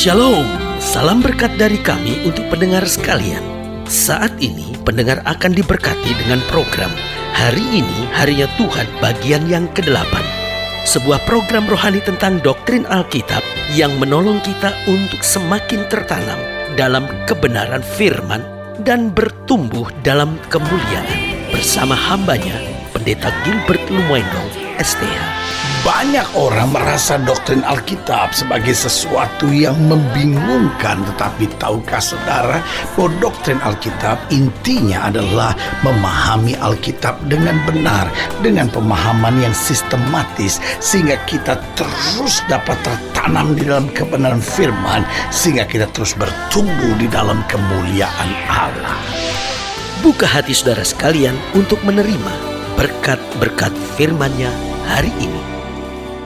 Shalom, salam berkat dari kami untuk pendengar sekalian. Saat ini pendengar akan diberkati dengan program Hari Ini Harinya Tuhan bagian yang ke-8. Sebuah program rohani tentang doktrin Alkitab yang menolong kita untuk semakin tertanam dalam kebenaran firman dan bertumbuh dalam kemuliaan. Bersama hambanya, Pendeta Gilbert Lumwendong, STH. Banyak orang merasa doktrin Alkitab sebagai sesuatu yang membingungkan. Tetapi tahukah saudara bahwa doktrin Alkitab intinya adalah memahami Alkitab dengan benar, dengan pemahaman yang sistematis, sehingga kita terus dapat tertanam di dalam kebenaran firman, sehingga kita terus bertumbuh di dalam kemuliaan Allah. Buka hati saudara sekalian untuk menerima berkat-berkat firman-Nya hari ini.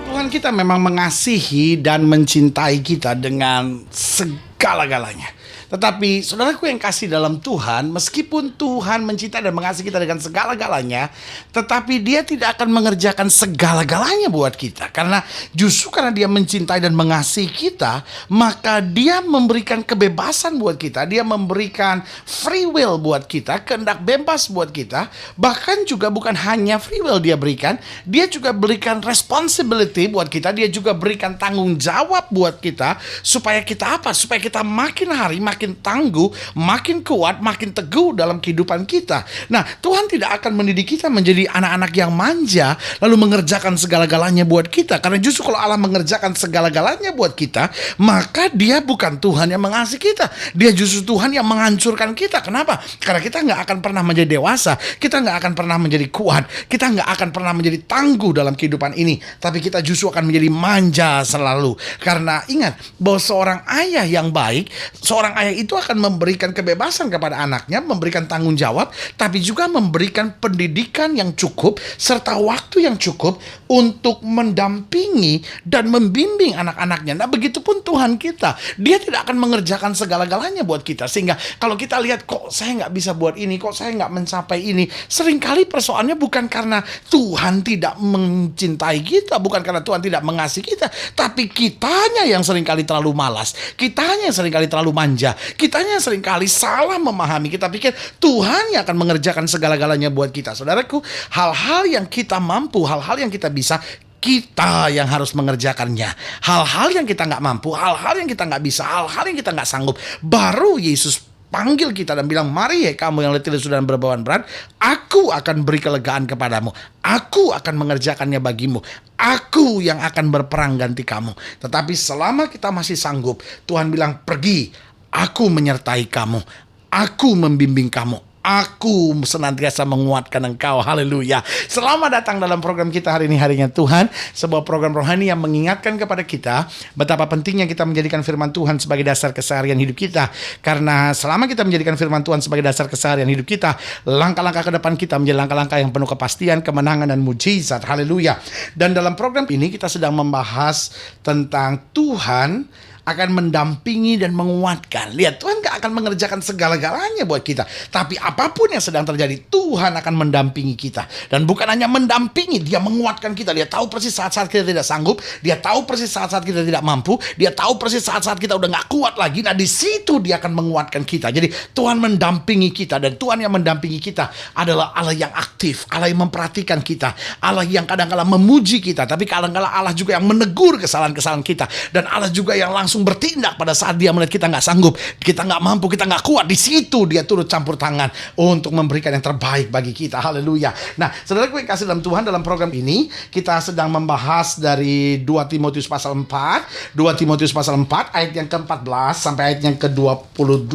Tuhan kita memang mengasihi dan mencintai kita dengan segala-galanya. Tetapi saudaraku yang kasih dalam Tuhan, meskipun Tuhan mencintai dan mengasihi kita dengan segala-galanya, tetapi Dia tidak akan mengerjakan segala-galanya buat kita. Karena justru karena Dia mencintai dan mengasihi kita, maka Dia memberikan kebebasan buat kita. Dia memberikan free will buat kita, kehendak bebas buat kita. Bahkan juga bukan hanya free will Dia berikan, Dia juga berikan responsibility buat kita. Dia juga berikan tanggung jawab buat kita. Supaya kita apa? Supaya kita makin hari makin tangguh, makin kuat, makin teguh dalam kehidupan kita. Nah, Tuhan tidak akan mendidik kita menjadi anak-anak yang manja lalu mengerjakan segala-galanya buat kita. Karena justru kalau Allah mengerjakan segala-galanya buat kita, maka Dia bukan Tuhan yang mengasihi kita. Dia justru Tuhan yang menghancurkan kita. Kenapa? Karena kita nggak akan pernah menjadi dewasa, kita nggak akan pernah menjadi kuat, kita nggak akan pernah menjadi tangguh dalam kehidupan ini. Tapi kita justru akan menjadi manja selalu. Karena ingat bahwa seorang ayah yang baik, seorang ayah itu akan memberikan kebebasan kepada anaknya, memberikan tanggung jawab, tapi juga memberikan pendidikan yang cukup serta waktu yang cukup untuk mendampingi dan membimbing anak-anaknya. Nah, begitupun Tuhan kita, Dia tidak akan mengerjakan segala-galanya buat kita. Sehingga kalau kita lihat, kok saya nggak bisa buat ini, kok saya nggak mencapai ini, seringkali persoalannya bukan karena Tuhan tidak mencintai kita, bukan karena Tuhan tidak mengasihi kita, tapi kitanya yang seringkali terlalu malas, kitanya yang seringkali terlalu manja, kitanya seringkali salah memahami. Kita pikir Tuhan yang akan mengerjakan segala-galanya buat kita. Saudaraku, hal-hal yang kita mampu, hal-hal yang kita bisa, kita yang harus mengerjakannya. Hal-hal yang kita nggak mampu, hal-hal yang kita nggak bisa, hal-hal yang kita nggak sanggup, baru Yesus panggil kita dan bilang, mari kamu yang letih lesu dan berbeban berat, aku akan beri kelegaan kepadamu. Aku akan mengerjakannya bagimu. Aku yang akan berperang ganti kamu. Tetapi selama kita masih sanggup, Tuhan bilang, pergi. Aku menyertai kamu. Aku membimbing kamu. Aku senantiasa menguatkan engkau. Haleluya. Selamat datang dalam program kita hari ini, Harinya Tuhan. Sebuah program rohani yang mengingatkan kepada kita betapa pentingnya kita menjadikan firman Tuhan sebagai dasar keseharian hidup kita. Karena selama kita menjadikan firman Tuhan sebagai dasar keseharian hidup kita, langkah-langkah ke depan kita menjadi langkah-langkah yang penuh kepastian, kemenangan, dan mujizat. Haleluya. Dan dalam program ini kita sedang membahas tentang Tuhan akan mendampingi dan menguatkan. Lihat, Tuhan gak akan mengerjakan segala-galanya buat kita, tapi apapun yang sedang terjadi, Tuhan akan mendampingi kita. Dan bukan hanya mendampingi, Dia menguatkan kita. Dia tahu persis saat-saat kita tidak sanggup, Dia tahu persis saat-saat kita tidak mampu, Dia tahu persis saat-saat kita udah gak kuat lagi. Nah, di situ Dia akan menguatkan kita. Jadi Tuhan mendampingi kita, dan Tuhan yang mendampingi kita adalah Allah yang aktif, Allah yang memperhatikan kita, Allah yang kadang-kala memuji kita, tapi kadang-kala Allah juga yang menegur kesalahan-kesalahan kita, dan Allah juga yang langsung bertindak pada saat Dia melihat kita nggak sanggup, kita nggak mampu, kita nggak kuat. Di situ Dia turut campur tangan untuk memberikan yang terbaik bagi kita. Haleluya. Nah, saudaraku yang kasih dalam Tuhan, dalam program ini kita sedang membahas dari 2 Timotius pasal 4, 2 Timotius pasal 4 ayat yang ke-14 sampai ayat yang ke-22.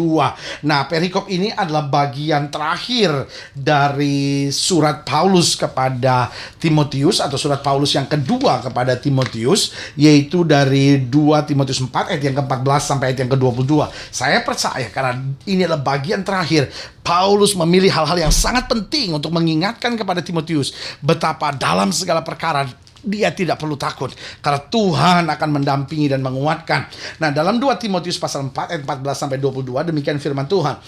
Nah, perikop ini adalah bagian terakhir dari surat Paulus kepada Timotius, atau surat Paulus yang kedua kepada Timotius, yaitu dari 2 Timotius 4 ayat yang ke-14 sampai ayat yang ke-22. Saya percaya karena ini adalah bagian terakhir, Paulus memilih hal-hal yang sangat penting untuk mengingatkan kepada Timotius betapa dalam segala perkara dia tidak perlu takut, karena Tuhan akan mendampingi dan menguatkan. Nah, dalam 2 Timotius pasal 4 ayat 14 sampai 22 demikian firman Tuhan.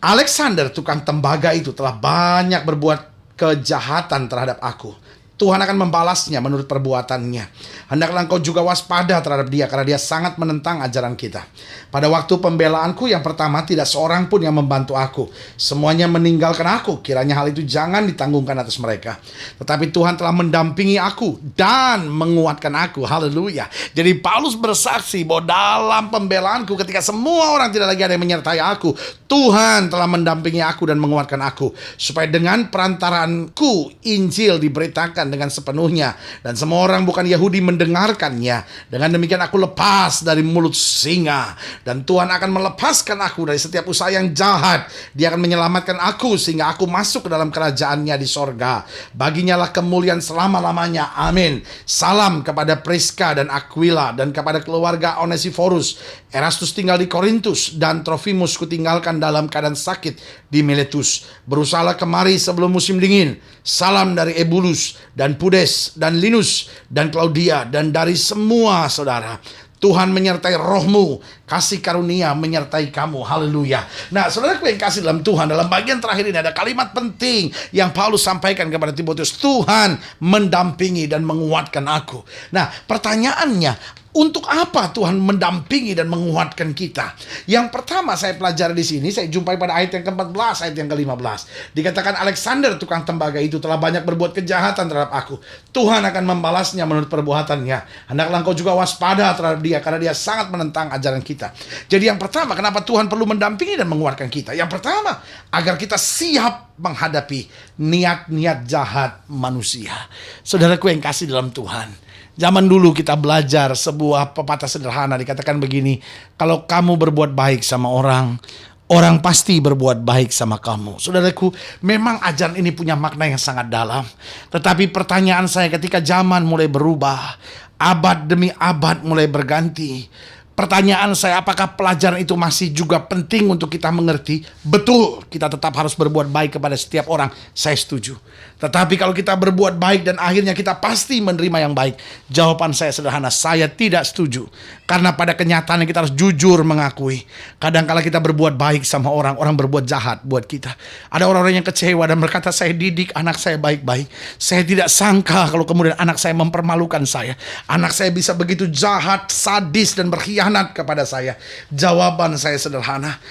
Alexander tukang tembaga itu telah banyak berbuat kejahatan terhadap aku. Tuhan akan membalasnya menurut perbuatannya. Hendaklah engkau juga waspada terhadap dia, karena dia sangat menentang ajaran kita. Pada waktu pembelaanku yang pertama, tidak seorang pun yang membantu aku. Semuanya meninggalkan aku. Kiranya hal itu jangan ditanggungkan atas mereka. Tetapi Tuhan telah mendampingi aku dan menguatkan aku. Haleluya. Jadi Paulus bersaksi bahwa dalam pembelaanku, ketika semua orang tidak lagi ada yang menyertai aku, Tuhan telah mendampingi aku dan menguatkan aku, supaya dengan perantaranku Injil diberitakan dengan sepenuhnya, dan semua orang bukan Yahudi mendengarkannya. Dengan demikian aku lepas dari mulut singa, dan Tuhan akan melepaskan aku dari setiap usaha yang jahat. Dia akan menyelamatkan aku sehingga aku masuk ke dalam kerajaannya di sorga. Baginya lah kemuliaan selama-lamanya. Amin. Salam kepada Priska dan Aquila, dan kepada keluarga Onesiforus. Erastus tinggal di Korintus, dan Trofimus kutinggalkan dalam keadaan sakit di Miletus. Berusahalah kemari sebelum musim dingin. Salam dari Ebulus dan Pudes dan Linus dan Claudia, dan dari semua saudara. Tuhan menyertai rohmu, kasih karunia menyertai kamu. Haleluya. Nah, saudaraku yang kasih dalam Tuhan, dalam bagian terakhir ini ada kalimat penting yang Paulus sampaikan kepada Timotius. Tuhan mendampingi dan menguatkan aku. Nah, pertanyaannya, untuk apa Tuhan mendampingi dan menguatkan kita? Yang pertama saya pelajari di sini, saya jumpai pada ayat yang ke-14, ayat yang ke-15. Dikatakan Alexander tukang tembaga itu telah banyak berbuat kejahatan terhadap aku. Tuhan akan membalasnya menurut perbuatannya. Hendaklah engkau juga waspada terhadap dia, karena dia sangat menentang ajaran kita. Jadi yang pertama, kenapa Tuhan perlu mendampingi dan menguatkan kita? Yang pertama, agar kita siap menghadapi niat-niat jahat manusia. Saudaraku yang kasih dalam Tuhan, zaman dulu kita belajar sebuah pepatah sederhana, dikatakan begini, kalau kamu berbuat baik sama orang, orang pasti berbuat baik sama kamu. Saudaraku, memang ajaran ini punya makna yang sangat dalam. Tetapi pertanyaan saya, ketika zaman mulai berubah, abad demi abad mulai berganti, pertanyaan saya, apakah pelajaran itu masih juga penting untuk kita mengerti? Betul, kita tetap harus berbuat baik kepada setiap orang. Saya setuju. Tetapi kalau kita berbuat baik dan akhirnya kita pasti menerima yang baik, jawaban saya sederhana, saya tidak setuju. Karena pada kenyataannya kita harus jujur mengakui, kadang-kala kita berbuat baik sama orang, orang berbuat jahat buat kita. Ada orang-orang yang kecewa dan berkata, saya didik anak saya baik-baik. Saya tidak sangka kalau kemudian anak saya mempermalukan saya. Anak saya bisa begitu jahat, sadis, dan berkhianat kepada saya. Jawaban saya sederhana,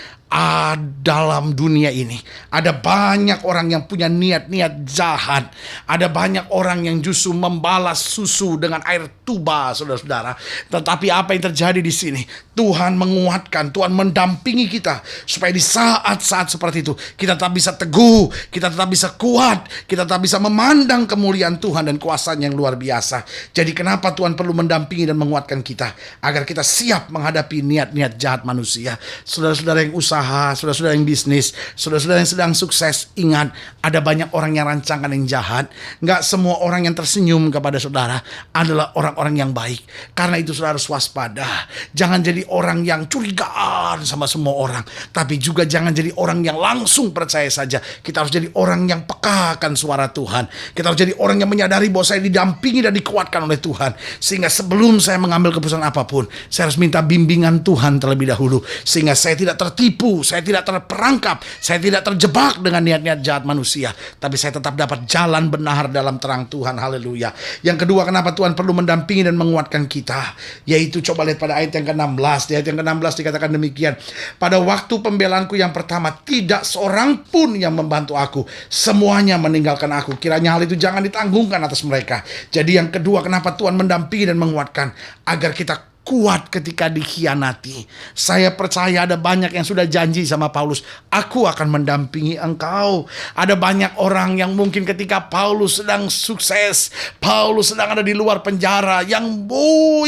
dalam dunia ini ada banyak orang yang punya niat-niat jahat. Ada banyak orang yang justru membalas susu dengan air tuba, saudara-saudara. Tetapi apa yang terjadi di sini? Tuhan menguatkan, Tuhan mendampingi kita supaya di saat-saat seperti itu kita tetap bisa teguh, kita tetap bisa kuat, kita tetap bisa memandang kemuliaan Tuhan dan kuasa-Nya yang luar biasa. Jadi kenapa Tuhan perlu mendampingi dan menguatkan kita? Agar kita siap menghadapi niat-niat jahat manusia. Saudara-saudara yang usaha, saudara-saudara yang bisnis, saudara-saudara yang sedang sukses, ingat, ada banyak orang yang rancangan yang jahat. Nggak semua orang yang tersenyum kepada saudara adalah orang-orang yang baik. Karena itu saudara harus waspada. Jangan jadi orang yang curigaan sama semua orang, tapi juga jangan jadi orang yang langsung percaya saja. Kita harus jadi orang yang peka akan suara Tuhan. Kita harus jadi orang yang menyadari bahwa saya didampingi dan dikuatkan oleh Tuhan, sehingga sebelum saya mengambil keputusan apapun, saya harus minta bimbingan Tuhan terlebih dahulu, sehingga saya tidak tertipu, saya tidak terperangkap, saya tidak terjebak dengan niat-niat jahat manusia, tapi saya tetap dapat jalan benar dalam terang Tuhan. Haleluya. Yang kedua, kenapa Tuhan perlu mendampingi dan menguatkan kita? Yaitu coba lihat pada ayat yang ke-16. Di ayat yang ke-16 dikatakan demikian, pada waktu pembelaanku yang pertama, tidak seorang pun yang membantu aku. Semuanya meninggalkan aku. Kiranya hal itu jangan ditanggungkan atas mereka. Jadi yang kedua, kenapa Tuhan mendampingi dan menguatkan? Agar kita kuat ketika dikhianati. Saya percaya ada banyak yang sudah janji sama Paulus, aku akan mendampingi engkau. Ada banyak orang yang mungkin ketika Paulus sedang sukses, Paulus sedang ada di luar penjara, yang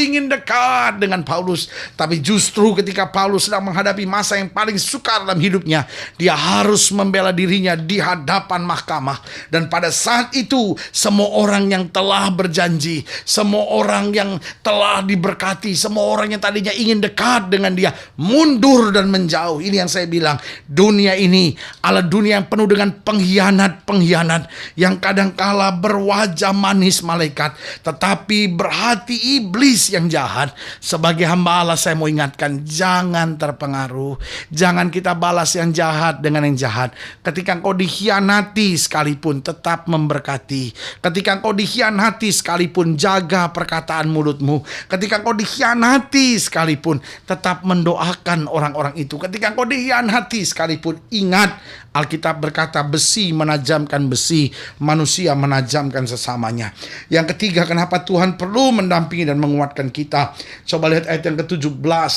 ingin dekat dengan Paulus. Tapi justru ketika Paulus sedang menghadapi masa yang paling sukar dalam hidupnya, dia harus membela dirinya di hadapan mahkamah. Dan pada saat itu, semua orang yang telah berjanji, semua orang yang telah diberkati, semua semua orang yang tadinya ingin dekat dengan dia mundur dan menjauh. Ini yang saya bilang, dunia ini adalah dunia yang penuh dengan pengkhianat-pengkhianat yang kadangkala berwajah manis malaikat, tetapi berhati iblis yang jahat. Sebagai hamba Allah, saya mau ingatkan, jangan terpengaruh. Jangan kita balas yang jahat dengan yang jahat. Ketika engkau dikhianati sekalipun, tetap memberkati. Ketika engkau dikhianati sekalipun, jaga perkataan mulutmu. Ketika engkau dikhianati sekalipun, tetap mendoakan orang-orang itu. Ketika engkau dikhianati sekalipun, ingat Alkitab berkata besi menajamkan besi, manusia menajamkan sesamanya. Yang ketiga, kenapa Tuhan perlu mendampingi dan menguatkan kita? Coba lihat ayat yang ke-17.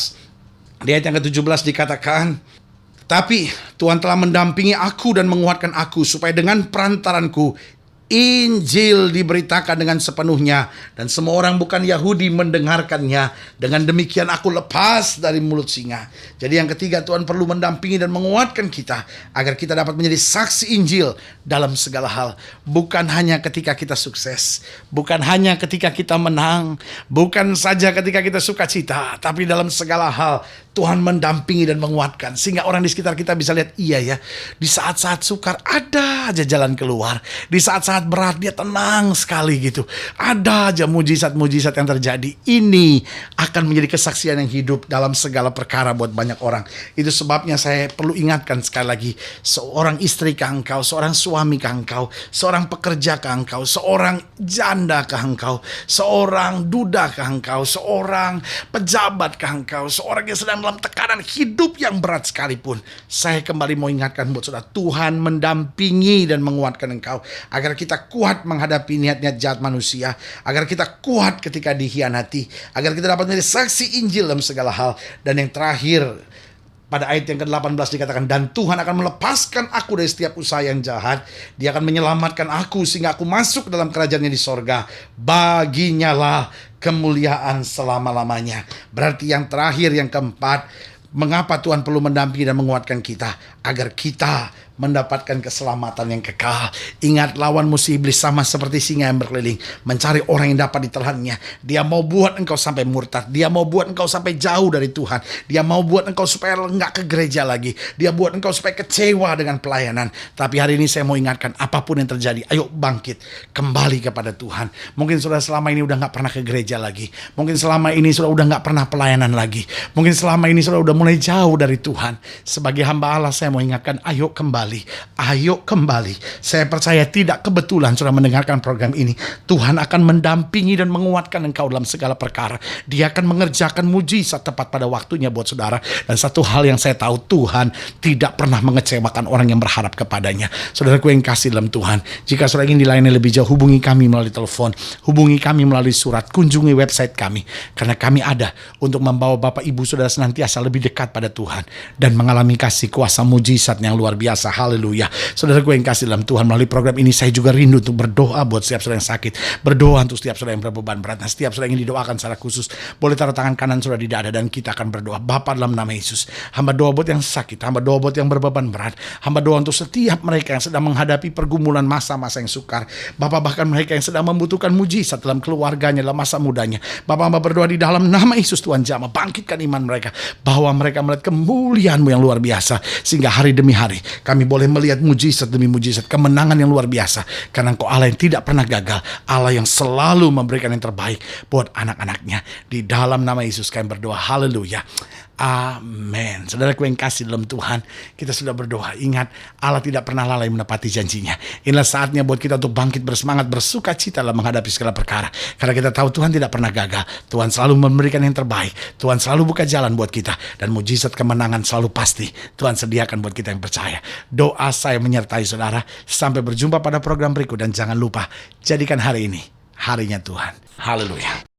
Di ayat yang ke-17 dikatakan, tapi Tuhan telah mendampingi aku dan menguatkan aku, supaya dengan perantaranku Injil diberitakan dengan sepenuhnya, dan semua orang bukan Yahudi mendengarkannya. Dengan demikian aku lepas dari mulut singa. Jadi yang ketiga, Tuhan perlu mendampingi dan menguatkan kita agar kita dapat menjadi saksi Injil dalam segala hal. Bukan hanya ketika kita sukses, bukan hanya ketika kita menang, bukan saja ketika kita sukacita, tapi dalam segala hal Tuhan mendampingi dan menguatkan, sehingga orang di sekitar kita bisa lihat, iya ya, di saat-saat sukar ada aja jalan keluar. Di saat-saat berat dia tenang sekali gitu. Ada aja mujizat-mujizat yang terjadi. Ini akan menjadi kesaksian yang hidup dalam segala perkara buat banyak orang. Itu sebabnya saya perlu ingatkan sekali lagi, seorang istri ke engkau, seorang suami ke engkau, seorang pekerja ke engkau, seorang janda ke engkau, seorang duda ke engkau, seorang pejabat ke engkau, seorang yang sedang dalam tekanan hidup yang berat sekalipun, saya kembali mau ingatkan buat saudara, Tuhan mendampingi dan menguatkan engkau agar kita kuat menghadapi niat-niat jahat manusia, agar kita kuat ketika dikhianati, agar kita dapat menjadi saksi Injil dalam segala hal. Dan yang terakhir, pada ayat yang ke-18 dikatakan, dan Tuhan akan melepaskan aku dari setiap usaha yang jahat. Dia akan menyelamatkan aku sehingga aku masuk dalam kerajaannya di sorga. Baginya lah kemuliaan selama-lamanya. Berarti yang terakhir, yang keempat, mengapa Tuhan perlu mendampingi dan menguatkan kita? Agar kita mendapatkan keselamatan yang kekal. Ingat, lawan musuh iblis sama seperti singa yang berkeliling, mencari orang yang dapat ditelannya. Dia mau buat engkau sampai murtad. Dia mau buat engkau sampai jauh dari Tuhan. Dia mau buat engkau supaya enggak ke gereja lagi. Dia buat engkau supaya kecewa dengan pelayanan. Tapi hari ini saya mau ingatkan, apapun yang terjadi, ayo bangkit, kembali kepada Tuhan. Mungkin sudah selama ini udah gak pernah ke gereja lagi. Mungkin selama ini sudah udah gak pernah pelayanan lagi. Mungkin selama ini sudah udah mulai jauh dari Tuhan. Sebagai hamba Allah, saya mau ingatkan, ayo kembali. Ayo kembali. Saya percaya tidak kebetulan sudah mendengarkan program ini. Tuhan akan mendampingi dan menguatkan engkau dalam segala perkara. Dia akan mengerjakan mujizat tepat pada waktunya buat saudara. Dan satu hal yang saya tahu, Tuhan tidak pernah mengecewakan orang yang berharap kepadanya. Saudaraku yang kasih dalam Tuhan, jika saudara ingin dilayani lebih jauh, hubungi kami melalui telepon, hubungi kami melalui surat, kunjungi website kami. Karena kami ada untuk membawa Bapak Ibu saudara senantiasa lebih dekat pada Tuhan dan mengalami kasih kuasa mujizat yang luar biasa. Haleluya. Saudara gue yang kasih dalam Tuhan, melalui program ini saya juga rindu untuk berdoa buat setiap saudara yang sakit, berdoa untuk setiap saudara yang berbeban berat. Nah, setiap saudara yang ingin didoakan secara khusus, boleh taruh tangan kanan saudara di dada dan kita akan berdoa. Bapa, dalam nama Yesus, hamba doa buat yang sakit, hamba doa buat yang berbeban berat, hamba doa untuk setiap mereka yang sedang menghadapi pergumulan masa-masa yang sukar. Bapa, bahkan mereka yang sedang membutuhkan mujizat dalam keluarganya, dalam masa mudanya. Bapa, hamba berdoa di dalam nama Yesus, Tuhan jamah, bangkitkan iman mereka, bahwa mereka melihat kemuliaan-Mu yang luar biasa, sehingga hari demi hari kami boleh melihat mujizat demi mujizat, kemenangan yang luar biasa. Karena Engkau Allah yang tidak pernah gagal, Allah yang selalu memberikan yang terbaik buat anak-anaknya. Di dalam nama Yesus kami berdoa, haleluya, amin. Saudaraku yang kasih dalam Tuhan, kita sudah berdoa. Ingat, Allah tidak pernah lalai menepati janjinya. Inilah saatnya buat kita untuk bangkit bersemangat, bersuka cita dalam menghadapi segala perkara. Karena kita tahu Tuhan tidak pernah gagal. Tuhan selalu memberikan yang terbaik. Tuhan selalu buka jalan buat kita. Dan mujizat kemenangan selalu pasti Tuhan sediakan buat kita yang percaya. Doa saya menyertai saudara. Sampai berjumpa pada program berikut. Dan jangan lupa, jadikan hari ini harinya Tuhan. Haleluya.